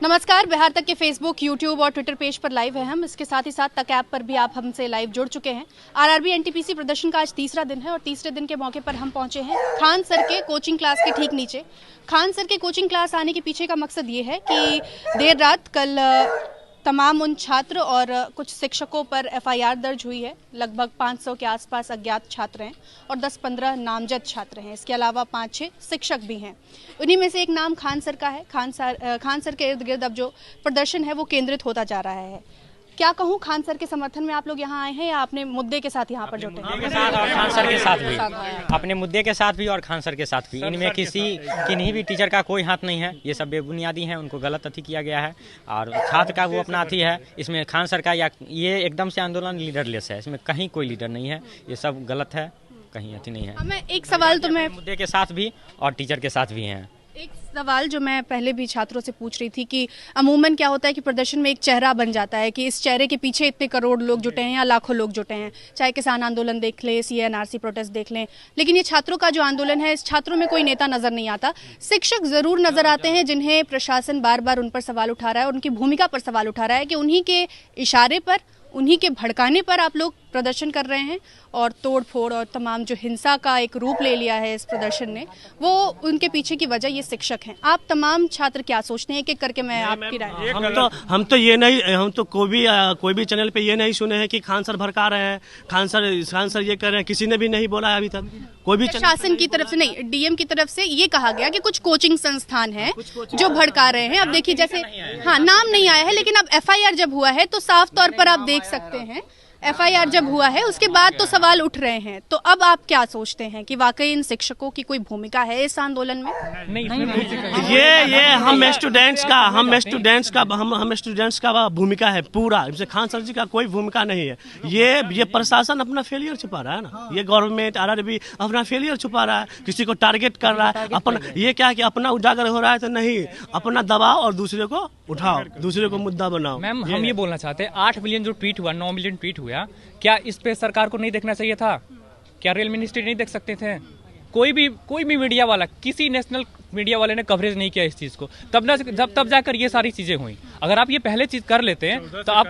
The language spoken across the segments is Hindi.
नमस्कार, बिहार तक के फेसबुक, यूट्यूब और ट्विटर पेज पर लाइव है हम। इसके साथ ही साथ तक ऐप पर भी आप हमसे लाइव जुड़ चुके हैं। आरआरबी एनटीपीसी प्रदर्शन का आज तीसरा दिन है और तीसरे दिन के मौके पर हम पहुंचे हैं खान सर के कोचिंग क्लास के ठीक नीचे। खान सर के कोचिंग क्लास आने के पीछे का मकसद ये है कि देर रात कल तमाम उन छात्र और कुछ शिक्षकों पर एफआईआर दर्ज हुई है। लगभग 500 के आसपास अज्ञात छात्र हैं और 10-15 नामजद छात्र हैं। इसके अलावा 5-6 शिक्षक भी हैं। उन्हीं में से एक नाम खान सर का है। खान सर के इर्द गिर्द अब जो प्रदर्शन है वो केंद्रित होता जा रहा है। क्या कहूँ, खान सर के समर्थन में आप लोग यहाँ आए हैं या अपने मुद्दे के साथ यहाँ पर जुटे हैं? और खान सर के साथ भी, अपने मुद्दे के साथ भी और खान सर के साथ भी। इनमें किन्हीं भी टीचर का कोई हाथ नहीं है। ये सब बेबुनियादी हैं, उनको गलत अथी किया गया है और छात्र का वो अपना अथी है। इसमें खान सर का या ये एकदम से आंदोलन लीडरलेस है। इसमें कहीं कोई लीडर नहीं है। ये सब गलत है, कहीं अथी नहीं है। मैं एक सवाल तो मैं मुद्दे के साथ भी और टीचर के साथ भी हैं। एक सवाल जो मैं पहले भी छात्रों से पूछ रही थी कि अमूमन क्या होता है कि प्रदर्शन में एक चेहरा बन जाता है कि इस चेहरे के पीछे इतने करोड़ लोग जुटे हैं या लाखों लोग जुटे हैं। चाहे किसान आंदोलन देख लें, सीएनआरसी प्रोटेस्ट देख लें, लेकिन ये छात्रों का जो आंदोलन है, इस छात्रों में कोई नेता नजर नहीं आता। शिक्षक जरूर नजर आते हैं जिन्हें प्रशासन बार बार उन पर सवाल उठा रहा है, उनकी भूमिका पर सवाल उठा रहा है कि उन्हीं के इशारे पर, उन्हीं के भड़काने पर आप लोग प्रदर्शन कर रहे हैं और तोड़ फोड़ और तमाम जो हिंसा का एक रूप ले लिया है इस प्रदर्शन ने, वो उनके पीछे की वजह ये शिक्षक हैं। आप तमाम छात्र क्या सोचते हैं? एक एक करके मैं आपकी राय। हम तो कोई भी चैनल पे ये नहीं सुने हैं कि खान सर भड़का रहे हैं, खान सर ये कर रहे हैं। किसी ने भी नहीं बोला है अभी तक। कोई भी प्रशासन की तरफ से नहीं, डीएम की तरफ से ये कहा गया कि कुछ कोचिंग संस्थान हैं जो भड़का रहे हैं। अब देखिए, जैसे हाँ, नाम नहीं आया है, लेकिन अब एफआईआर जब हुआ है तो साफ तौर पर आप देख सकते हैं, एफआईआर जब हुआ है उसके बाद तो सवाल उठ रहे हैं। तो अब आप क्या सोचते हैं कि वाकई इन शिक्षकों की कोई भूमिका है इस आंदोलन में? ये हम स्टूडेंट्स का भूमिका है पूरा। इसमें खान सर जी का कोई भूमिका नहीं है। ये प्रशासन अपना फेलियर छुपा रहा है ना। ये गवर्नमेंट आरआरबी अपना फेलियर छुपा रहा है, किसी को टारगेट कर रहा है। अपना ये क्या कि अपना उजागर हो रहा है तो नहीं, अपना दबाओ और दूसरे को उठाओ, दूसरे को मुद्दा बनाओ। मैम, हम ये बोलना चाहते हैं 8 मिलियन जो ट्वीट हुआ, 9 मिलियन ट्वीट हुआ, क्या इस पे सरकार को नहीं देखना चाहिए था? क्या रेल मिनिस्ट्री नहीं देख सकते थे? कोई भी मीडिया वाला, किसी नेशनल मीडिया वाले ने कवरेज नहीं किया इस चीज को। तब जाकर ये सारी चीजें हुई। अगर आप ये पहले चीज कर लेते हैं तो आप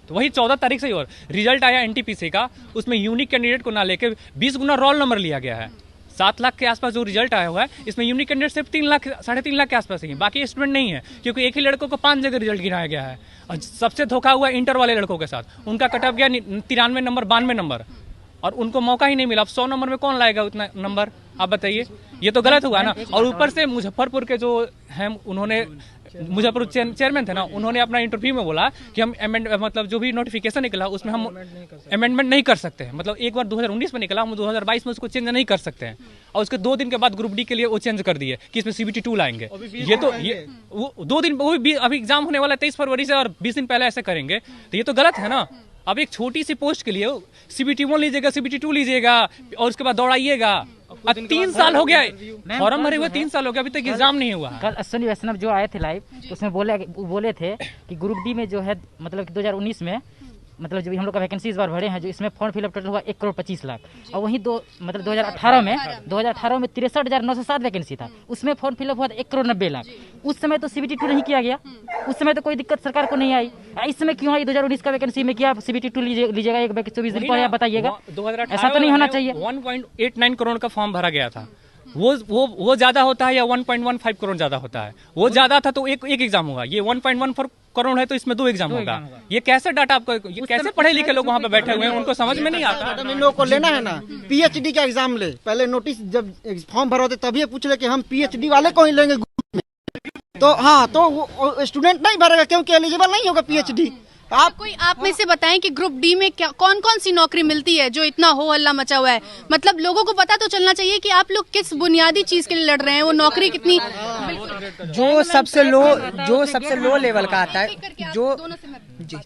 तो वही 14 तारीख से ही और रिजल्ट आया एनटीपीसी का, उसमें यूनिक कैंडिडेट को ना लेके 20 गुना रोल नंबर लिया गया है। 7 लाख के आसपास जो रिजल्ट आया हुआ है, इसमें यूनिक कैंडिडेट सिर्फ 3 लाख 3.5 लाख के आसपास ही है। बाकी स्टूडेंट नहीं है, क्योंकि एक ही लड़कों को 5 जगह रिजल्ट गिराया गया है। और सबसे धोखा हुआ इंटर वाले लड़कों के साथ। उनका कट ऑफ गया 93 नंबर, 92 नंबर, और उनको मौका ही नहीं मिला। अब 100 नंबर में कौन लाएगा उतना नंबर? आप बताइए, ये तो गलत हुआ ना। और ऊपर से मुजफ्फरपुर के जो हैं, उन्होंने मुजफ्फरपुर चेयरमैन थे ना, उन्होंने अपना इंटरव्यू में बोला कि हम मतलब जो भी नोटिफिकेशन निकला उसमें हम अमेंडमेंट नहीं कर सकते हैं। मतलब एक बार 2019 में निकला, हम 2022 में उसको चेंज नहीं कर सकते हैं। और उसके 2 दिन के बाद ग्रुप डी के लिए वो चेंज कर दिए कि इसमें CBT 2 लाएंगे। ये वो 2 दिन, वो भी अभी एग्जाम होने वाला है 23 फरवरी से, और 20 दिन पहले ऐसे करेंगे तो ये तो गलत है ना। अब एक छोटी सी पोस्ट के लिए CBT 1 लीजिएगा, CBT 2 लीजिएगा और उसके बाद दौड़ाइएगा। अब 3 साल हो गया, फॉर्म भरे हुए 3 साल हो गया, अभी तक एग्जाम नहीं हुआ। कल अश्विनी वैष्णव जो आए थे लाइव, उसमें बोले थे कि ग्रुप डी में जो है, मतलब 2019 में, मतलब जो हम लोग का वैकेंसी इस बार भरे हैं, जो इसमें फॉर्म फिलअप टोटल हुआ 1,25 लाख। और वहीं 2018 में 63,907 वैकेंसी था, उसमें फॉर्म फिलअप हुआ था 1,90 लाख। उस समय तो CBT 2 नहीं किया गया, उस समय तो कोई दिक्कत सरकार को नहीं आई। इस समय क्यों आई? 2019 का वैकेंसी में किया CBT 2 लीजिएगा, एक 24 दिन पर, बताइएगा। ऐसा तो नहीं होना चाहिए। 1.89 करोड़ का फॉर्म भरा गया था। वो ज्यादा होता है या 1.15 करोड़ ज्यादा होता है? वो ज्यादा था तो एक एग्जाम होगा। ये 1.14 करोड़ है तो इसमें 2 एग्जाम होगा। ये कैसे डाटा आपको, ये कैसे पढ़े लिखे लोग वहाँ पे बैठे हुए हैं, उनको समझ में नहीं आता। इन लोगों को लेना है ना, PhD का एग्जाम ले। पहले नोटिस जब फॉर्म भरो थे तभी पूछ ले कि हम PhD वाले को ही लेंगे। तो हाँ, तो वो स्टूडेंट नहीं भरेगा क्योंकि एलिजिबल नहीं होगा PhD। आप में से बताएं कि ग्रुप डी में क्या कौन कौन सी नौकरी मिलती है जो इतना हो हल्ला मचा हुआ है? मतलब लोगों को पता तो चलना चाहिए कि आप लोग किस बुनियादी चीज के लिए लड़ रहे हैं। वो नौकरी कितनी, जो सबसे लो लेवल का आता है,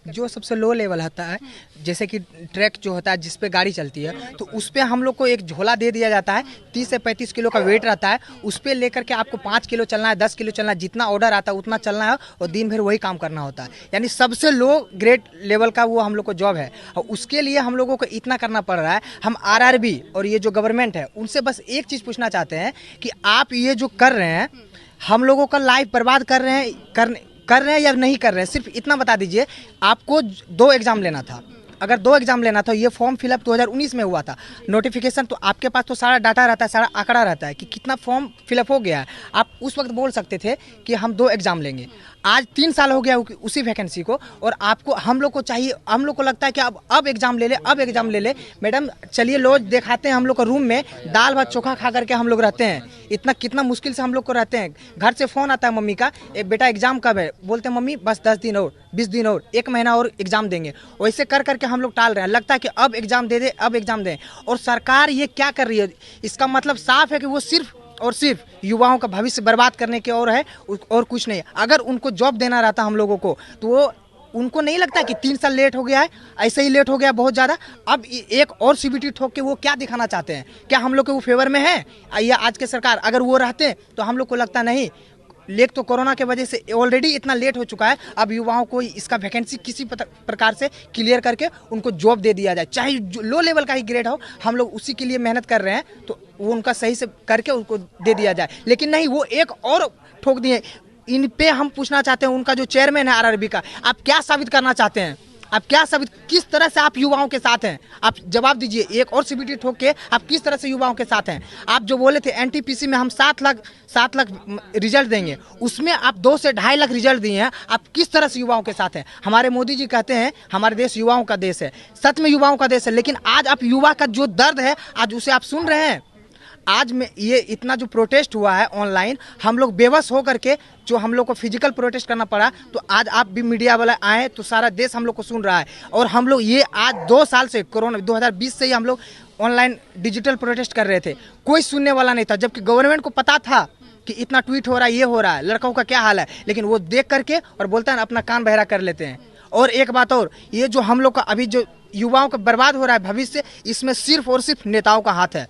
जो सबसे लो लेवल आता है, जैसे कि ट्रैक जो होता है जिसपे गाड़ी चलती है, तो उस पे हम लोग को एक झोला दे दिया जाता है। 30 से 35 किलो का वेट रहता है। उस पे लेकर के आपको 5 किलो चलना है, 10 किलो चलना है, जितना ऑर्डर आता है उतना चलना है और दिन भर वही काम करना होता है। यानी सबसे लो ग्रेड लेवल का वो हम लोग को जॉब है और उसके लिए हम लोगों को इतना करना पड़ रहा है। हम आरआरबी और ये जो गवर्नमेंट है उनसे बस एक चीज़ पूछना चाहते हैं कि आप ये जो कर रहे हैं, हम लोगों का लाइफ बर्बाद कर रहे हैं या नहीं कर रहे हैं। सिर्फ इतना बता दीजिए, आपको 2 एग्ज़ाम लेना था, अगर 2 एग्ज़ाम लेना था, ये फॉर्म फिलअप 2019 में हुआ था, नोटिफिकेशन तो आपके पास तो सारा डाटा रहता है, सारा आंकड़ा रहता है कि कितना फॉर्म फिलअप हो गया है। आप उस वक्त बोल सकते थे कि हम 2 एग्ज़ाम लेंगे। आज 3 साल हो गया उसी वैकेंसी को, और आपको हम लोग को चाहिए, हम लोग को लगता है कि अब एग्ज़ाम ले ले, अब एग्ज़ाम ले ले। मैडम चलिए रोज दिखाते हैं, हम लोग का रूम में दाल भात चोखा खा करके हम लोग रहते हैं, इतना कितना मुश्किल से हम लोग को रहते हैं। घर से फ़ोन आता है मम्मी का, बेटा एग्ज़ाम कब है, बोलते हैं मम्मी बस 10 दिन और 20 दिन और 1 महीना और एग्ज़ाम देंगे। वैसे कर करके हम लोग टाल रहे हैं, लगता है कि अब एग्ज़ाम दे दे, अब एग्ज़ाम दें। और सरकार ये क्या कर रही है, इसका मतलब साफ है कि वो सिर्फ और सिर्फ युवाओं का भविष्य बर्बाद करने की ओर है, और कुछ नहीं। अगर उनको जॉब देना रहता हम लोगों को, तो वो उनको नहीं लगता कि 3 साल लेट हो गया है, ऐसे ही लेट हो गया बहुत ज़्यादा। अब एक और सीबीटी ठोक के वो क्या दिखाना चाहते हैं, क्या हम लोग के वो फेवर में है या आज के सरकार? अगर वो रहते तो हम लोग को लगता नहीं। लेट तो कोरोना के वजह से ऑलरेडी इतना लेट हो चुका है, अब युवाओं को इसका वैकेंसी किसी प्रकार से क्लियर करके उनको जॉब दे दिया जाए, चाहे लो लेवल का ही ग्रेड हो। हम लोग उसी के लिए मेहनत कर रहे हैं, तो वो उनका सही से करके उनको दे दिया जाए। लेकिन नहीं, वो एक और ठोक दिए। इन पे हम पूछना चाहते हैं, उनका जो चेयरमैन है आरआरबी का, आप क्या साबित करना चाहते हैं? आप क्या साबित, किस तरह से आप युवाओं के साथ हैं? आप जवाब दीजिए। एक और सीबीटी ठोक के आप किस तरह से युवाओं के साथ हैं? आप जो बोले थे एनटीपीसी में हम 7 लाख रिजल्ट देंगे, उसमें आप 2 से 2.5 लाख रिजल्ट दिए हैं। आप किस तरह से युवाओं के साथ हैं? हमारे मोदी जी कहते हैं हमारे देश युवाओं का देश है, सच में युवाओं का देश है। लेकिन आज आप युवा का जो दर्द है, आज उसे आप सुन रहे हैं। आज में ये इतना जो प्रोटेस्ट हुआ है ऑनलाइन, हम लोग बेबस हो करके, जो हम लोग को फिजिकल प्रोटेस्ट करना पड़ा, तो आज आप भी मीडिया वाले आए तो सारा देश हम लोग को सुन रहा है। और हम लोग ये आज 2 साल से, कोरोना 2020 से ही हम लोग ऑनलाइन डिजिटल प्रोटेस्ट कर रहे थे, कोई सुनने वाला नहीं था। जबकि गवर्नमेंट को पता था कि इतना ट्वीट हो रहा है, ये हो रहा है, लड़कों का क्या हाल है, लेकिन वो देख करके और बोलता है अपना कान बहरा कर लेते हैं। और एक बात और, ये जो हम लोग का अभी जो युवाओं का बर्बाद हो रहा है भविष्य, इसमें सिर्फ और सिर्फ नेताओं का हाथ है।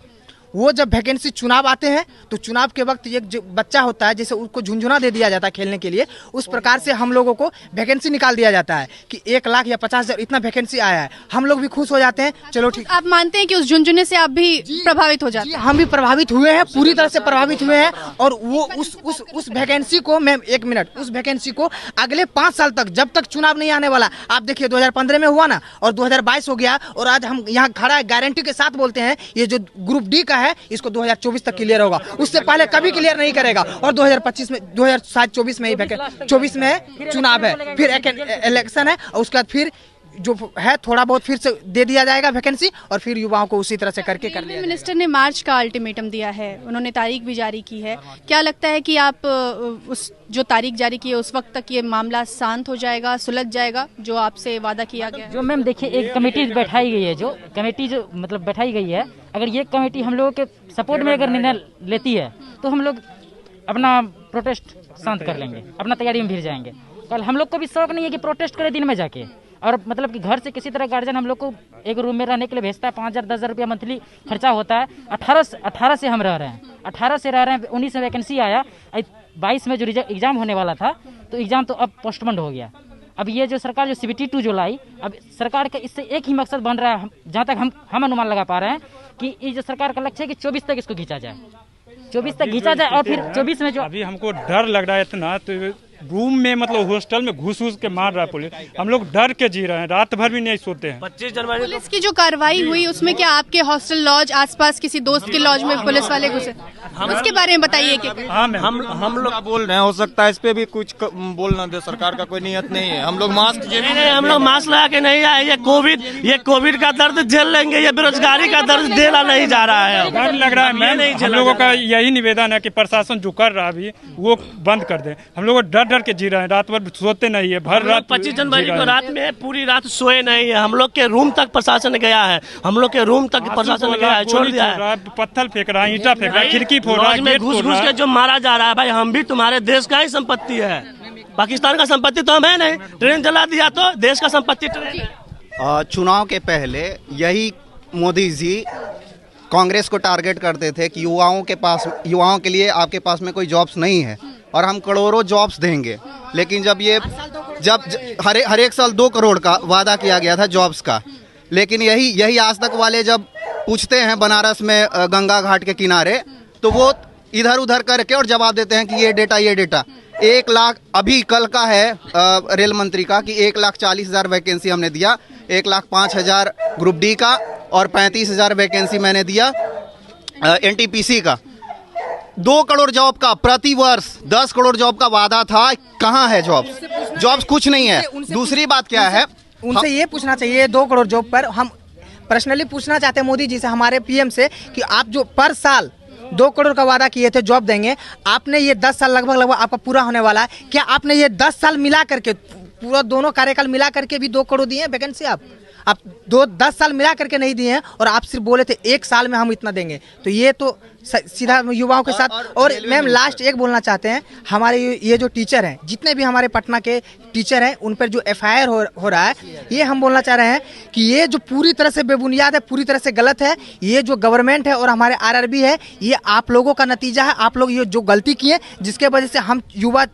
वो जब वैकेंसी चुनाव आते हैं, तो चुनाव के वक्त एक जो बच्चा होता है, जैसे उसको झुंझुना दे दिया जाता है खेलने के लिए, उस प्रकार से हम लोगों को वैकेंसी निकाल दिया जाता है कि 1 लाख या 50,000 इतना वैकेंसी आया है। हम लोग भी खुश हो जाते हैं, चलो ठीक। आप मानते हैं कि उस झुंझुने से आप भी प्रभावित हो जाते हैं? हम भी प्रभावित हुए हैं, पूरी तरह से प्रभावित हुए हैं। और वो उस वैकेंसी को, मैम 1 मिनट, उस वैकेंसी को अगले 5 साल तक, जब तक चुनाव नहीं आने वाला, आप देखिए 2015 में हुआ ना, और 2022 हो गया, और आज हम यहाँ खड़ा है गारंटी के साथ बोलते हैं ये जो ग्रुप डी का है, इसको 2024 तक क्लियर होगा, उससे पहले कभी क्लियर नहीं करेगा। और 2025 में, 2024 में ही 24 में चुनाव है, फिर इलेक्शन है, और उसके बाद फिर जो है थोड़ा बहुत फिर से दे दिया जाएगा वैकेंसी, और फिर युवाओं को उसी तरह से करके कर लिया। मिनिस्टर ने मार्च का अल्टीमेटम दिया है, उन्होंने तारीख भी जारी की है। क्या लगता है कि आप उस जो तारीख जारी की है उस वक्त तक ये मामला शांत हो जाएगा, सुलझ जाएगा, जो आपसे वादा किया गया है? जो मैम देखिए, एक कमेटी बैठाई गई है, जो कमेटी जो मतलब बैठाई गई है, अगर ये कमेटी हम लोगों के सपोर्ट में अगर निर्णय लेती है, तो हम लोग अपना प्रोटेस्ट शांत कर लेंगे, अपना तैयारी में भिड़ जाएंगे। कल हम लोग को भी शौक नहीं है कि प्रोटेस्ट करें दिन में जाके, और मतलब कि घर से किसी तरह गार्जियन हम लोग को एक रूम में रहने के लिए भेजता है, 5,000 10,000 रुपया मंथली खर्चा होता है। 18 से हम रह रहे हैं, 18 से रह रहे हैं। 19 में वैकेंसी आया, 22 में जो एग्जाम होने वाला था, तो एग्जाम तो अब पोस्टपोन्ड हो गया। अब ये जो सरकार जो CBT 2 जो लाई, अब सरकार का इससे एक ही मकसद बन रहा है, जहाँ तक हम अनुमान लगा पा रहे हैं, कि ये जो सरकार का लक्ष्य है कि 24 तक इसको खींचा जाए, 24 तक खींचा जाए। और फिर 24 में जो अभी हमको डर लग रहा है इतना, तो रूम में मतलब हॉस्टल में घुस के मार रहा है पुलिस। हम लोग डर के जी रहे हैं, रात भर भी नहीं सोते हैं। 25 जनवरी पुलिस की जो कार्रवाई हुई, उसमें क्या आपके हॉस्टल लॉज आसपास किसी दोस्त के लॉज में पुलिस वाले घुसे, उसके बारे में बताइए। कि हम लोग बोल रहे हैं, हो सकता है इस पे भी कुछ बोलना दे, सरकार का कोई नियत नहीं है। हम लोग मास्क हम लोग मास्क लगा के नहीं आए। ये कोविड का दर्द झेल लेंगे, ये बेरोजगारी का दर्द देना नहीं जा रहा है। डर लग रहा है मैम। हम लोगों का यही निवेदन है कि प्रशासन जो कर रहा है अभी, वो बंद कर दे। हम लोग डर के जी रहे हैं, रात भर सोते नहीं है, भर रात। 25 जनवरी को रात में पूरी रात सोए नहीं है। हम लोग के रूम तक प्रशासन गया है, हम लोग के रूम तक प्रशासन गया है, छोड़ दिया है। पत्थर फेंक रहा है, ईंटा फेंक रहा है, खिड़की फोड़ रहा है, घुस के जो मारा जा रहा है। भाई हम भी तुम्हारे देश का ही संपत्ति है, पाकिस्तान का संपत्ति तो हम है नहीं। ट्रेन जला दिया तो देश का संपत्ति ट्रेन। चुनाव के पहले यही मोदी जी कांग्रेस को टारगेट करते थे कि युवाओं के लिए आपके पास में कोई जॉब्स नहीं है और हम करोड़ों जॉब्स देंगे। लेकिन जब हर एक साल 2 करोड़ का वादा किया गया था जॉब्स का, लेकिन यही आज तक वाले जब पूछते हैं बनारस में गंगा घाट के किनारे, तो वो इधर उधर करके और जवाब देते हैं कि ये डेटा 1 लाख अभी कल का है रेल मंत्री का कि 1,40,000 वैकेंसी हमने दिया, 1,05,000 ग्रुप डी का और 35,000 वैकेंसी मैंने दिया एनटीपीसी का। 2 करोड़ जॉब का प्रति वर्ष 10 करोड़ जॉब का वादा था, कहाँ है जॉब्स कुछ नहीं है। दूसरी बात क्या है, उनसे ये पूछना चाहिए 2 करोड़ जॉब पर हम पर्सनली पूछना चाहते हैं मोदी जी से, हमारे पीएम से, कि आप जो पर साल 2 करोड़ का वादा किए थे जॉब देंगे, आपने ये 10 साल लगभग आपका पूरा होने वाला है, क्या आपने ये 10 साल मिला करके पूरा दोनों कार्यकाल मिला करके भी 2 करोड़ दिए हैं वैकेंसी? आप 10 साल मिला करके नहीं दिए हैं और आप सिर्फ बोले थे 1 साल में हम इतना देंगे। तो ये तो सीधा युवाओं के साथ। और मैम लास्ट एक बोलना चाहते हैं, हमारे ये जो टीचर हैं, जितने भी हमारे पटना के टीचर हैं, उन पर जो FIR हो रहा है, ये हम बोलना चाह रहे हैं कि ये जो पूरी तरह से बेबुनियाद है, पूरी तरह से गलत है। ये जो गवर्नमेंट है और हमारे RRB है, ये आप लोगों का नतीजा है। आप लोग ये जो गलती किए, जिसके वजह से हम युवा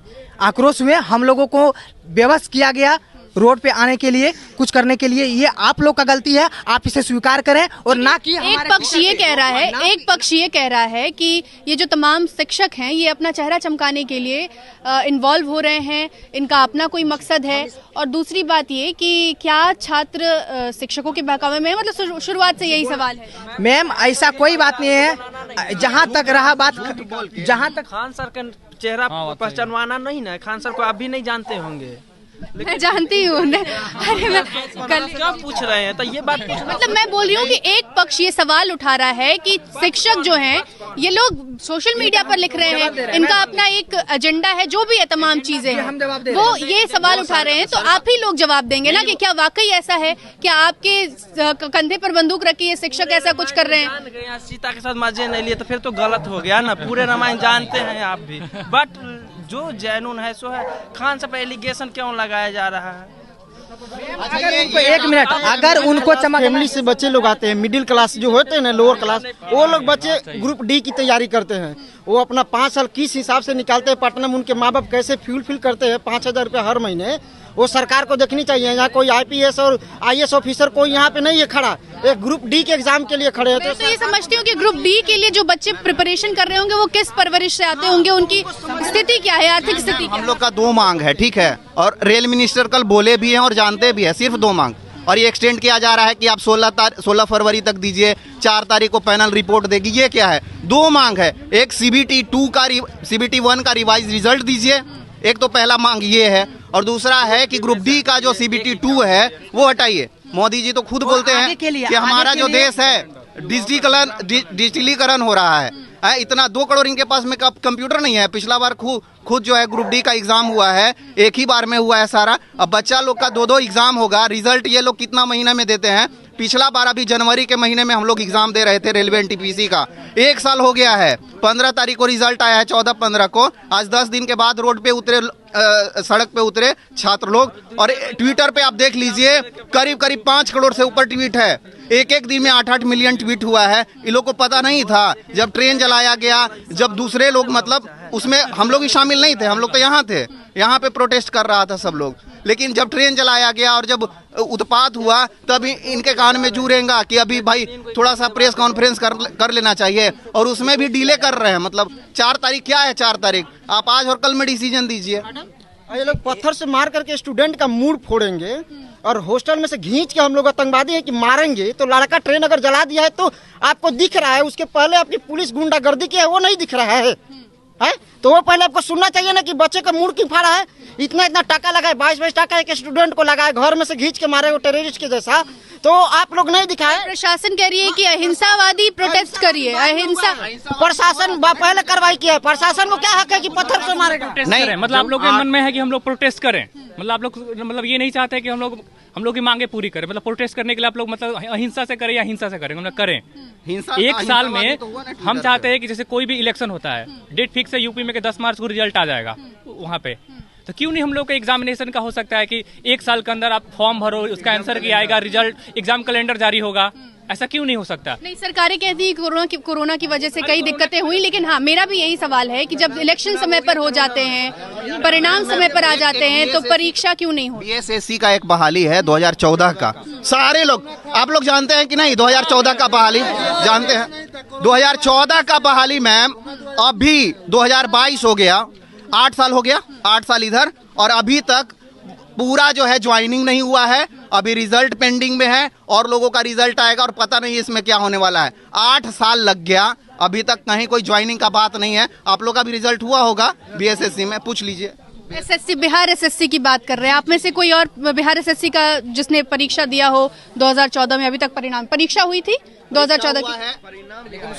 आक्रोश हुए, हम लोगों को बेबस किया गया रोड पे आने के लिए, कुछ करने के लिए, ये आप लोग का गलती है। आप इसे स्वीकार करें और ना कि एक पक्ष ये कह रहा है कि ये जो तमाम शिक्षक हैं ये अपना चेहरा चमकाने के लिए इन्वॉल्व हो रहे हैं, इनका अपना कोई मकसद है। और दूसरी बात ये कि क्या छात्र शिक्षकों के बहकावे में, मतलब शुरुआत से यही सवाल है। मैम ऐसा कोई बात नहीं है। जहाँ तक रहा बात, जहाँ तक खान सर का चेहरा पहचानवाना नहीं ना, खान सर को आप भी नहीं जानते होंगे। मैं जानती हूँ। अरे मैं कल क्या पूछ रहे हैं, तो ये बात मतलब मैं बोल रही हूँ कि एक पक्ष ये सवाल उठा रहा है कि शिक्षक जो हैं ये लोग सोशल मीडिया पर लिख रहे हैं, इनका अपना एक एजेंडा है, जो भी है तमाम चीजें हैं, वो ये सवाल उठा रहे हैं। तो आप ही लोग जवाब देंगे ना कि क्या वाकई ऐसा है, क्या आपके कंधे पर बंदूक रखी है शिक्षक ऐसा कुछ कर रहे हैं? सीता के साथ मजे नहीं लिए तो फिर तो गलत हो गया ना। पूरे रामायण जानते हैं आप भी, बट जो जैनून है सो है। खान से पर एलिगेशन क्यों लगाया जा रहा है? एक मिनट, अगर उनको फैमिली से बच्चे लोग आते हैं, मिडिल क्लास जो होते हैं ना, लोअर क्लास, वो लोग बच्चे ग्रुप डी की तैयारी करते हैं। वो अपना 5 साल किस हिसाब से निकालते हैं, पटना में उनके माँ बाप कैसे फ्यूल करते हैं 5,000 रुपये हर महीने, वो सरकार को देखनी चाहिए। यहाँ कोई IPS और IAS ऑफिसर कोई यहाँ पे नहीं है खड़ा, एक ग्रुप डी के एग्जाम के लिए खड़े हैं। तो ये समझती हूँ कि ग्रुप डी के लिए जो बच्चे प्रिपरेशन कर रहे होंगे वो किस परवरिश से आते होंगे, उनकी स्थिति क्या है, आर्थिक स्थिति? हम लोग का 2 मांग है, ठीक है, और रेल मिनिस्टर कल बोले भी हैं और जानते भी है, सिर्फ 2 मांग, और ये एक्सटेंड किया जा रहा है कि आप 16 फरवरी तक दीजिए, 4 तारीख को पैनल रिपोर्ट देगी। ये क्या है? 2 मांग है, एक CBT 1 का रिवाइज रिजल्ट दीजिए, एक तो पहला मांग ये है, और दूसरा है कि ग्रुप डी का जो CBT 2 है वो हटाइए। मोदी जी तो खुद बोलते हैं कि हमारा जो देश है डिजिटलीकरण हो रहा है। इतना 2 करोड़ इनके पास में कंप्यूटर नहीं है। पिछला बार खुद जो है ग्रुप डी का एग्जाम हुआ है, एक ही बार में हुआ है सारा। अब बच्चा लोग का 2 एग्जाम होगा, रिजल्ट ये लोग कितना महीने में देते हैं? पिछला बार अभी जनवरी के महीने में हम लोग एग्जाम दे रहे थे रेलवे NTPC का, 1 साल हो गया है। 15 तारीख को रिजल्ट आया है, 14-15 को। आज 10 दिन के बाद रोड पे उतरे, सड़क पे उतरे छात्र लोग, और ट्विटर पे आप देख लीजिए करीब 5 करोड़ से ऊपर ट्वीट है। एक दिन में 8-8 मिलियन ट्वीट हुआ है। इन लोग को पता नहीं था, जब ट्रेन जलाया गया, जब दूसरे लोग, मतलब उसमें हम लोग भी शामिल नहीं थे, हम लोग तो यहाँ थे, यहाँ पे प्रोटेस्ट कर रहा था सब लोग। लेकिन जब ट्रेन जलाया गया और जब उत्पात हुआ, तब इनके कान में जू रहेगा कि अभी भाई थोड़ा सा प्रेस कॉन्फ्रेंस कर लेना चाहिए, और उसमें भी डिले कर रहे हैं। मतलब 4 तारीख क्या है? 4 तारीख आप आज और कल में डिसीजन दीजिए। ये लोग पत्थर से मार करके स्टूडेंट का मूड फोड़ेंगे, और हॉस्टल में से खींच के हम लोग आतंकवादी है कि मारेंगे। तो लड़का ट्रेन अगर जला दिया है तो आपको दिख रहा है, उसके पहले आपकी पुलिस गुंडागर्दी की है वो नहीं दिख रहा है? तो वो पहले आपको सुनना चाहिए ना कि बच्चे का मूड क्यों फाड़ा है। इतना टका लगाए, 22 टका एक स्टूडेंट को लगाए, घर में से खींच के मारे वो टेररिस्ट के जैसा, तो आप लोग नहीं दिखाए। प्रशासन कह रही है कि अहिंसावादी प्रोटेस्ट करिए, अहिंसा। प्रशासन पहले कार्रवाई किया है, प्रशासन को क्या हक है कि पत्थर से मारेगा? नहीं, मतलब आप लोग के मन में है कि हम लोग प्रोटेस्ट करें, मतलब आप लोग मतलब ये नहीं चाहते कि हम लोग की मांगे पूरी करें, मतलब प्रोटेस्ट करने के लिए आप लोग मतलब अहिंसा से करें या हिंसा से करें, मतलब करें। 1 साल में हम चाहते हैं कि जैसे कोई भी इलेक्शन होता है, डेट फिक्स है यूपी में कि 10 मार्च को रिजल्ट आ जाएगा वहाँ पे, तो क्यों नहीं हम लोग का एग्जामिनेशन का हो सकता है कि 1 साल के अंदर आप फॉर्म भरो, उसका आंसर की आएगा, रिजल्ट एग्जाम कैलेंडर जारी होगा। ऐसा क्यों नहीं हो सकता? नहीं, सरकारें कहती है कोरोना की वजह से कई दिक्कतें हुई, लेकिन हाँ मेरा भी यही सवाल है कि जब इलेक्शन समय पर हो जाते हैं, परिणाम समय पर आ जाते हैं, तो परीक्षा क्यों नहीं हो? BSSC का एक बहाली है 2014 का, सारे लोग आप लोग जानते हैं कि नहीं? 2014 का बहाली जानते हैं? 2014 का बहाली मैम अभी 2022 हो गया, 8 साल हो गया, 8 साल इधर, और अभी तक पूरा जो है ज्वाइनिंग नहीं हुआ है। अभी रिजल्ट पेंडिंग में है और लोगों का रिजल्ट आएगा और पता नहीं इसमें क्या होने वाला है। 8 साल लग गया, अभी तक कहीं कोई ज्वाइनिंग का बात नहीं है। आप लोग का भी रिजल्ट हुआ होगा बीएसएससी में, पूछ लीजिए। एसएससी, बिहार एसएससी की बात कर रहे हैं। आप में से कोई और बिहार एसएससी का जिसने परीक्षा दिया हो 2014 में, अभी तक परीक्षा हुई थी 2014 की?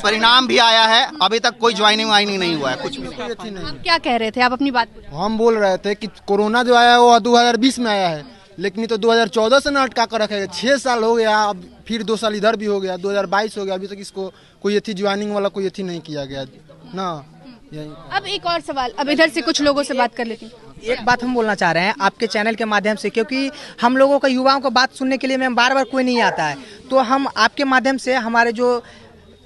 परिणाम भी आया है, अभी तक कोई ज्वाइनिंग वाइनिंग नहीं हुआ है, कुछ भी नहीं। आप क्या कह रहे थे? आप अपनी बात। हम बोल रहे थे कि कोरोना जो आया है वो 2020 में आया है, लेकिन ये तो 2014 से न अटका कर रखेगा। 6 साल हो गया, अब फिर 2 साल इधर भी हो गया, 2022 हो गया, अभी तक इसको कोई अथी ज्वाइनिंग वाला कोई अथी नहीं किया गया ना। अब एक और सवाल, अब इधर से कुछ लोगों से बात कर लेती हूँ। एक बात हम बोलना चाह रहे हैं आपके चैनल के माध्यम से, क्योंकि हम लोगों का युवाओं को बात सुनने के लिए मैम बार बार कोई नहीं आता है, तो हम आपके माध्यम से हमारे जो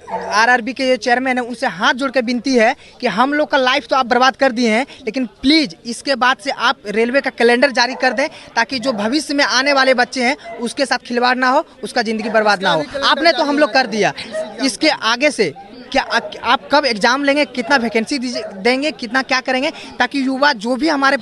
आरआरबी के जो चेयरमैन है उनसे हाथ जोड़ के विनती है कि हम लोग का लाइफ तो आप बर्बाद कर दिए हैं, लेकिन प्लीज़ इसके बाद से आप रेलवे का कैलेंडर जारी कर दें, ताकि जो भविष्य में आने वाले बच्चे हैं उसके साथ खिलवाड़ ना हो, उसका ज़िंदगी बर्बाद ना हो। आपने तो हम लोग कर दिया, इसके आगे से क्या आप कब एग्जाम लेंगे, कितना वैकेंसी देंगे, कितना क्या करेंगे, ताकि युवा जो भी हमारे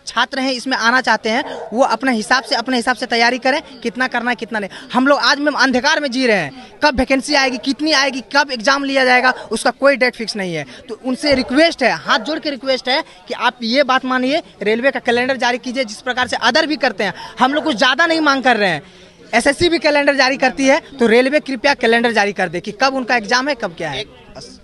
छात्र हैं इसमें आना चाहते हैं वो अपने हिसाब से तैयारी करें, कितना करना है कितना नहीं। हम लोग आज में अंधकार में जी रहे हैं, कब वैकेंसी आएगी, कितनी आएगी, कब एग्जाम लिया जाएगा, उसका कोई डेट फिक्स नहीं है। तो उनसे रिक्वेस्ट है, हाथ जोड़ के रिक्वेस्ट है कि आप ये बात मानिए, रेलवे का कैलेंडर जारी कीजिए, जिस प्रकार से अदर भी करते हैं। हम लोग कुछ ज़्यादा नहीं मांग कर रहे हैं, एसएससी भी कैलेंडर जारी करती है, तो रेलवे कृपया कैलेंडर जारी कर दे कि कब उनका एग्जाम है, कब क्या है।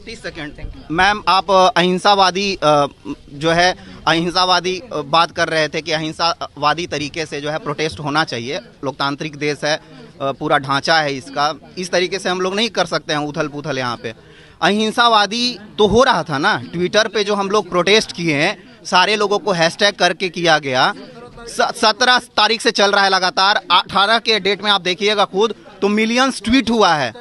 30 सेकंड। मैम, आप अहिंसावादी जो है अहिंसावादी बात कर रहे थे कि अहिंसावादी तरीके से जो है प्रोटेस्ट होना चाहिए। लोकतांत्रिक देश है, पूरा ढांचा है इसका, इस तरीके से हम लोग नहीं कर सकते हैं उथल पुथल। यहाँ पे अहिंसावादी तो हो रहा था ना, ट्विटर पे जो हम लोग प्रोटेस्ट किए हैं, सारे लोगों को हैशटैग करके किया गया। 17 तारीख से चल रहा है लगातार, 18 के डेट में आप देखिएगा खुद, तो मिलियंस ट्वीट हुआ है,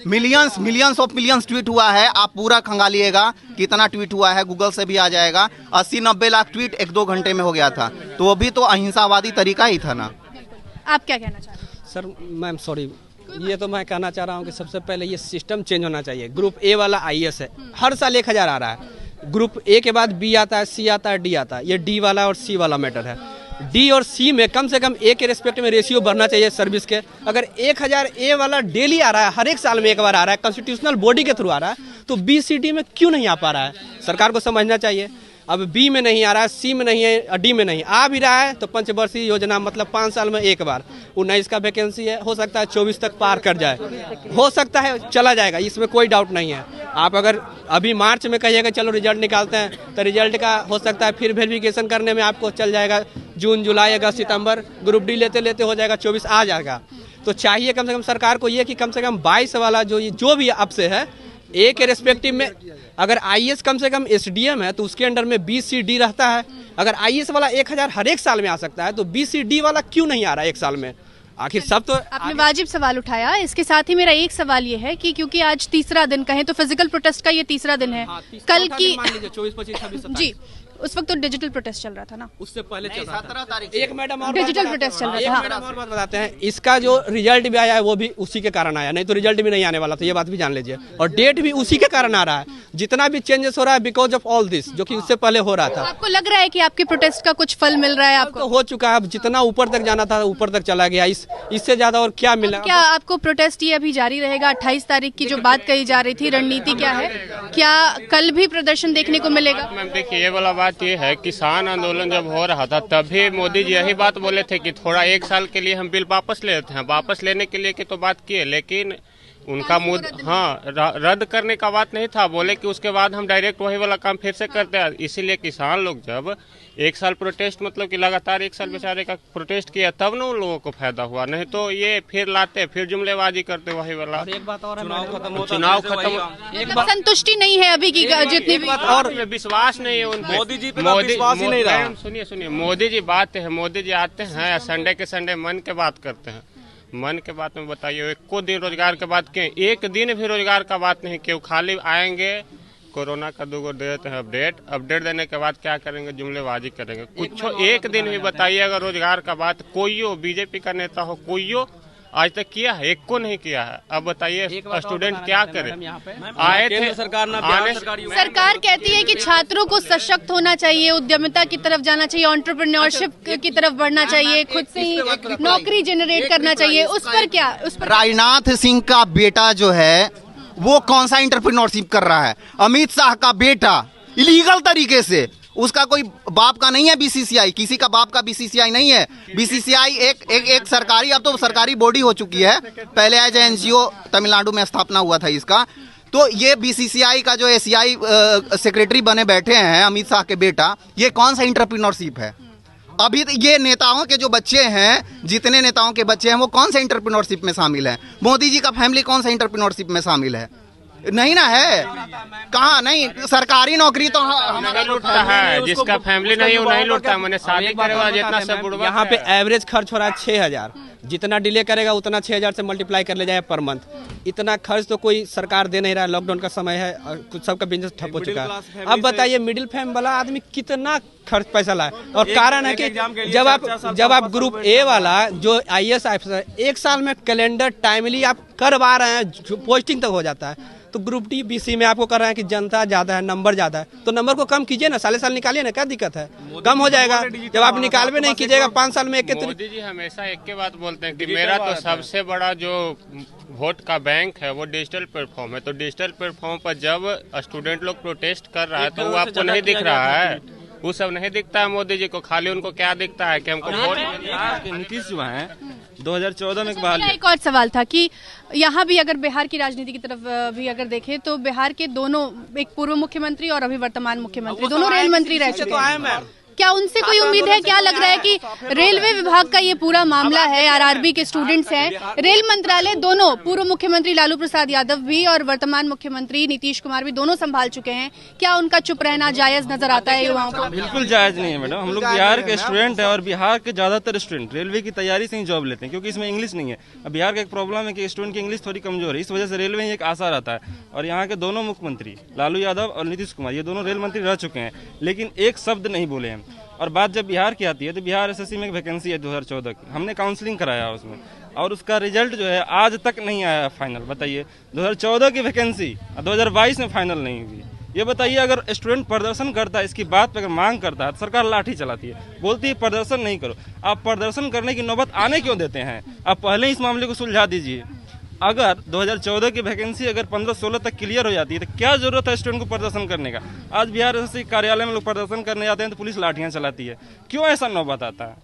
मिलियंस ऑफ मिलियंस ट्वीट हुआ है। आप पूरा खंगालिएगा कितना ट्वीट हुआ है, गूगल से भी आ जाएगा। 80-90 लाख ट्वीट 1-2 घंटे में हो गया था, तो वो भी तो अहिंसावादी तरीका ही था ना। आप क्या कहना चाह रहे हैं? सर मैम सॉरी, ये तो मैं कहना चाह रहा हूँ कि सबसे पहले ये सिस्टम चेंज होना चाहिए। ग्रुप ए वाला आईएएस है, हर साल 1000 आ रहा है, ग्रुप ए के बाद बी आता है, सी आता है, डी आता है, ये डी वाला और सी वाला मैटर है। डी और सी में कम से कम ए के रेस्पेक्ट में रेशियो बढ़ना चाहिए सर्विस के। अगर 1000 ए वाला डेली आ रहा है, हर एक साल में एक बार आ रहा है, कॉन्स्टिट्यूशनल बॉडी के थ्रू आ रहा है, तो बी सी डी में क्यों नहीं आ पा रहा है? सरकार को समझना चाहिए। अब बी में नहीं आ रहा है, सी में नहीं है, डी में नहीं आ भी रहा है, तो पंचवर्षीय योजना मतलब 5 साल में एक बार। 19 का वैकेंसी है, हो सकता है 24 तक पार कर जाए, हो सकता है चला जाएगा, इसमें कोई डाउट नहीं है। आप अगर अभी मार्च में कहिएगा चलो रिजल्ट निकालते हैं, तो रिजल्ट का हो सकता है फिर वेरिफिकेशन करने में आपको चल जाएगा जून, जुलाई, अगस्त, सितंबर, ग्रुप डी लेते लेते हो जाएगा 24 आ जाएगा। तो चाहिए कम से कम सरकार को ये कि कम से कम 22 वाला जो भी अब से है, ए के रेस्पेक्टिव में अगर आईएएस कम से कम एसडीएम है तो उसके अंडर में बी सी डी रहता है। अगर आईएएस वाला 1000 हर एक साल में आ सकता है, तो बी सी डी वाला क्यों नहीं आ रहा है एक साल में? आखिर सब तो आपने वाजिब सवाल उठाया। इसके साथ ही मेरा एक सवाल ये है कि क्योंकि आज तीसरा दिन कहें तो फिजिकल प्रोटेस्ट का ये तीसरा दिन है, कल की 24, 25, 26, जी उस वक्त तो डिजिटल प्रोटेस्ट चल रहा था ना, उससे पहले चल रहा था। एक मैडम और डिजिटल प्रोटेस्ट चल रहा था। मैडम और बात बताते हैं, इसका जो रिजल्ट भी आया है वो भी उसी के कारण आया, नहीं तो रिजल्ट भी नहीं आने वाला था, ये बात भी जान लीजिए। और डेट भी उसी के कारण आ रहा है, जितना भी चेंजेस हो रहा है बिकॉज ऑफ ऑल दिस, जो कि उससे पहले हो रहा था। आपको लग रहा है कि आपके प्रोटेस्ट का कुछ फल मिल रहा है? आपको तो हो चुका है, अब जितना ऊपर तक जाना था ऊपर तक चला गया, इससे ज्यादा और क्या मिला? क्या आपको प्रोटेस्ट ये अभी जारी रहेगा? 28 तारीख की जो बात कही जा रही थी, रणनीति क्या है? क्या कल भी प्रदर्शन देखने को मिलेगा? मैम देखिए, ये वाला बात ये है, किसान आंदोलन जब हो रहा था तभी मोदी जी यही बात बोले थे कि थोड़ा 1 साल के लिए हम बिल वापस ले लेते हैं। वापस लेने के लिए की तो बात किए, लेकिन उनका रद्द करने का बात नहीं था। बोले कि उसके बाद हम डायरेक्ट वही वाला काम फिर से करते हैं। इसीलिए किसान लोग जब 1 साल प्रोटेस्ट मतलब कि लगातार 1 साल बेचारे का प्रोटेस्ट किया, तब ना उन लोगों को फायदा हुआ। नहीं तो ये फिर लाते, फिर जुमलेबाजी करते वही वाला। एक बात और, चुनाव खत्म, संतुष्टि नहीं है अभी की जितनी भी, और विश्वास नहीं है उन पे। मोदी जी पे विश्वास ही नहीं रहा। सुनिए, मोदी जी बात है, मोदी जी आते हैं संडे के संडे मन के बात करते हैं। मन के बात में बताइए, एको दिन रोजगार के बात किए? एक दिन भी रोजगार का बात नहीं किए। खाली आएंगे, कोरोना का 2 देते हैं अपडेट देने के बाद क्या करेंगे? जुमलेबाजी करेंगे। कुछ एक दिन भी बताइए अगर रोजगार का बात, कोई हो, बीजेपी का नेता हो, कोई हो, आज तक किया है? एक को नहीं किया है। अब बताइए स्टूडेंट क्या करे? आए थे सरकार कहती है कि छात्रों को सशक्त होना चाहिए, उद्यमिता की तरफ जाना चाहिए, एंटरप्रेन्योरशिप की तरफ बढ़ना चाहिए, खुद से ही नौकरी जनरेट करना चाहिए। उस पर क्या? उस पर राजनाथ सिंह का बेटा जो है वो कौन सा एंटरप्रेन्योरशिप कर रहा है? अमित शाह का बेटा इलीगल तरीके से, उसका कोई बाप का नहीं है बीसीसीआई, किसी का बाप का बीसीसीआई नहीं है। बीसीसीआई एक सरकारी, अब तो सरकारी बॉडी हो चुकी है, पहले एज एनजीओ तमिलनाडु में स्थापना हुआ था इसका। तो ये बीसीसीआई का जो एसीआई सेक्रेटरी बने बैठे हैं अमित शाह के बेटा, ये कौन सा एंटरप्रेन्योरशिप है? अभी ये नेताओं के जो बच्चे हैं, जितने नेताओं के बच्चे हैं वो कौन से एंटरप्रेन्योरशिप में शामिल है? मोदी जी का फैमिली कौन सा एंटरप्रेन्योरशिप में शामिल है? नहीं ना है, कहाँ नहीं। सरकारी नौकरी तो नहीं लूटता है, जिसका फैमिली नहीं वो नहीं लूटता। मैंने शादी करेगा जितना सब बुढ़वा, यहाँ पे एवरेज खर्च हो रहा है 6000, जितना डिले करेगा उतना 6000 से मल्टीप्लाई कर ले जाए पर मंथ। इतना खर्च तो कोई सरकार दे नहीं रहा है, लॉकडाउन का समय है और कुछ सबका बिजनेस ठप हो चुका है। अब बताइए मिडिल फैमिली वाला आदमी कितना खर्च पैसा लाए? और कारण है कि जब आप ग्रुप ए वाला जो IAS ऑफिसर 1 साल में कैलेंडर टाइमली आप करवा रहे हैं, पोस्टिंग तक हो जाता है, तो ग्रुप डी BC में आपको कर रहे हैं कि जनता ज्यादा है, नंबर ज्यादा है, तो नंबर को कम कीजिए ना, साल निकालिए ना, क्या दिक्कत है? कम हो जाएगा। जब आप निकालवे नहीं कीजिएगा 5 साल में एक मोदी जी हमेशा एक के बात बोलते हैं कि मेरा तो सबसे बड़ा जो वोट का बैंक है वो डिजिटल प्लेटफॉर्म है। तो डिजिटल प्लेटफॉर्म पर जब स्टूडेंट लोग प्रोटेस्ट कर रहा है तो वो आपको नहीं दिख रहा है? वो सब नहीं दिखता है मोदी जी को, खाली उनको क्या दिखता है कि हमको वोट। नीतीश जो है 2014 में मेरा एक और सवाल था कि यहाँ भी अगर बिहार की राजनीति की तरफ भी अगर देखें तो बिहार के दोनों, एक पूर्व मुख्यमंत्री और अभी वर्तमान मुख्यमंत्री, दोनों रेल मंत्री रह चुके हैं। क्या उनसे कोई उम्मीद है? क्या लग रहा है कि रेलवे विभाग का ये पूरा मामला है, RRB के स्टूडेंट्स हैं, रेल मंत्रालय दोनों पूर्व मुख्यमंत्री लालू प्रसाद यादव भी और वर्तमान मुख्यमंत्री नीतीश कुमार भी दोनों संभाल चुके हैं, क्या उनका चुप रहना जायज नजर आता है युवाओं को? बिल्कुल जायज नहीं है मैडम। हम लोग बिहार के स्टूडेंट हैं और बिहार के ज्यादातर स्टूडेंट रेलवे की तैयारी से ही जॉब लेते हैं, क्योंकि इसमें इंग्लिश नहीं है। अब बिहार का एक प्रॉब्लम है कि स्टूडेंट की इंग्लिश थोड़ी कमजोर है, इस वजह से रेलवे में एक आशा रहता है। और यहाँ के दोनों मुख्यमंत्री लालू यादव और नीतीश कुमार, ये दोनों रेल मंत्री रह चुके हैं, लेकिन एक शब्द नहीं बोले हैं। और बात जब बिहार की आती है तो बिहार SSC में एक वैकेंसी है 2014 की, हमने काउंसलिंग कराया उसमें और उसका रिजल्ट जो है आज तक नहीं आया फाइनल। बताइए 2014 की वैकेंसी 2022 में फाइनल नहीं हुई। ये बताइए अगर स्टूडेंट प्रदर्शन करता है, इसकी बात पे अगर मांग करता है तो सरकार लाठी चलाती है, बोलती है प्रदर्शन नहीं करो। आप प्रदर्शन करने की नौबत आने क्यों देते हैं? आप पहले इस मामले को सुलझा दीजिए। अगर 2014 की वैकेंसी अगर 15-16 तक क्लियर हो जाती है तो क्या जरूरत है स्टूडेंट को प्रदर्शन करने का? आज बिहार SSC कार्यालय में लोग प्रदर्शन करने जाते हैं तो पुलिस लाठियां चलाती है। क्यों ऐसा नौबत आता है?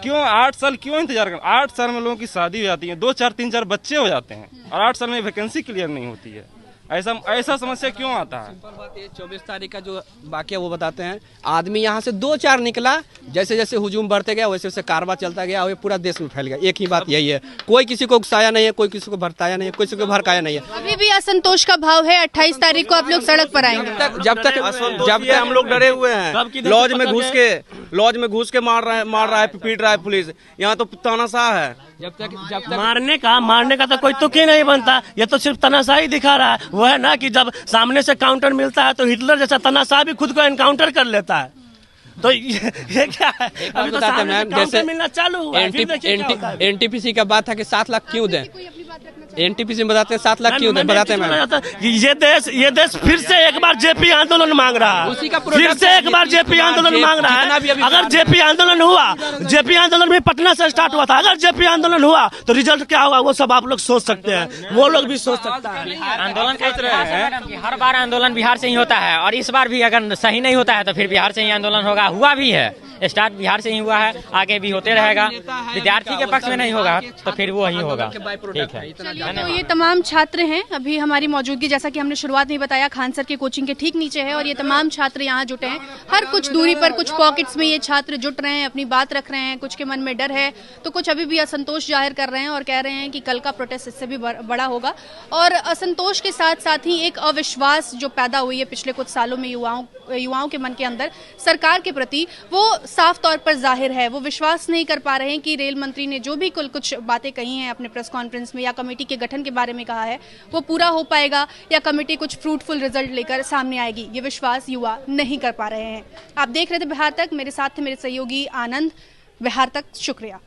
क्यों 8 साल क्यों इंतजार कर? 8 साल में लोगों की शादी हो जाती है, 2-4 3-4 बच्चे हो जाते हैं और 8 साल में वैकेंसी क्लियर नहीं होती है। ऐसा समस्या क्यों आता है? 24 तारीख का जो वाकया वो बताते हैं। आदमी यहाँ से 2-4 निकला, जैसे जैसे हुजूम बढ़ते गया वैसे वैसे कारवा चलता गया और ये पूरा देश में फैल गया। एक ही बात यही है, कोई किसी को उकसाया नहीं है, कोई किसी को भड़काया नहीं है, कोई किसी को भड़काया नहीं है। अभी भी असंतोष का भाव है। 28 तारीख को आप लोग सड़क पर आएंगे? जब तक हम लोग डरे हुए हैं, लॉज में घुस के मार रहा है, पीट रहा है पुलिस। यहाँ तो तानाशाह है। जब तक मारने का तो कोई तुक ही नहीं बनता। ये तो सिर्फ तनाशाही दिखा रहा है। वो है ना कि जब सामने से काउंटर मिलता है तो हिटलर जैसा तनाशाह भी खुद को एनकाउंटर कर लेता है। तो ये क्या है? अभी तो सामने से काउंटर मिलना चालू हुआ है। NTPC का बात था कि 7 लाख क्यों दें? NTPC में बताते हैं 7 लाख क्यों दें, बताते हैं। ये देश फिर से एक बार JP आंदोलन मांग रहा है, फिर से एक बार JP आंदोलन मांग रहा है। अगर JP आंदोलन हुआ, JP आंदोलन भी पटना से स्टार्ट हुआ था, अगर JP आंदोलन हुआ तो रिजल्ट क्या होगा वो सब आप लोग सोच सकते हैं, वो लोग भी सोच सकता है। आंदोलन सोच रहे हैं, हर बार आंदोलन बिहार से ही होता है और इस बार भी अगर सही नहीं होता है तो फिर बिहार से ही आंदोलन होगा। हुआ भी है, स्टार्ट बिहार से ही हुआ है, आगे भी होते रहेगा। विद्यार्थी के पक्ष में नहीं होगा तो फिर वो ही होगा। ठीक है। तो ये तमाम छात्र हैं, अभी हमारी मौजूदगी जैसा कि हमने शुरुआत में बताया खान सर के कोचिंग के ठीक नीचे है और ये तमाम छात्र यहाँ जुटे हैं। हर कुछ दूरी पर कुछ पॉकेट्स में ये छात्र जुट रहे हैं, अपनी बात रख रहे हैं। कुछ के मन में डर है तो कुछ अभी भी असंतोष जाहिर कर रहे हैं और कह रहे हैं कि कल का प्रोटेस्ट इससे भी बड़ा होगा। और असंतोष के साथ साथ ही एक अविश्वास जो पैदा हुई है पिछले कुछ सालों में युवाओं के मन के अंदर सरकार के प्रति, वो साफ तौर पर जाहिर है। वो विश्वास नहीं कर पा रहे हैं कि रेल मंत्री ने जो भी कुछ बातें कही हैं अपने प्रेस कॉन्फ्रेंस में या कमेटी के गठन के बारे में कहा है वो पूरा हो पाएगा या कमेटी कुछ फ्रूटफुल रिजल्ट लेकर सामने आएगी, ये विश्वास युवा नहीं कर पा रहे हैं। आप देख रहे थे बिहार तक, मेरे साथ थे मेरे सहयोगी आनंद। बिहार तक, शुक्रिया।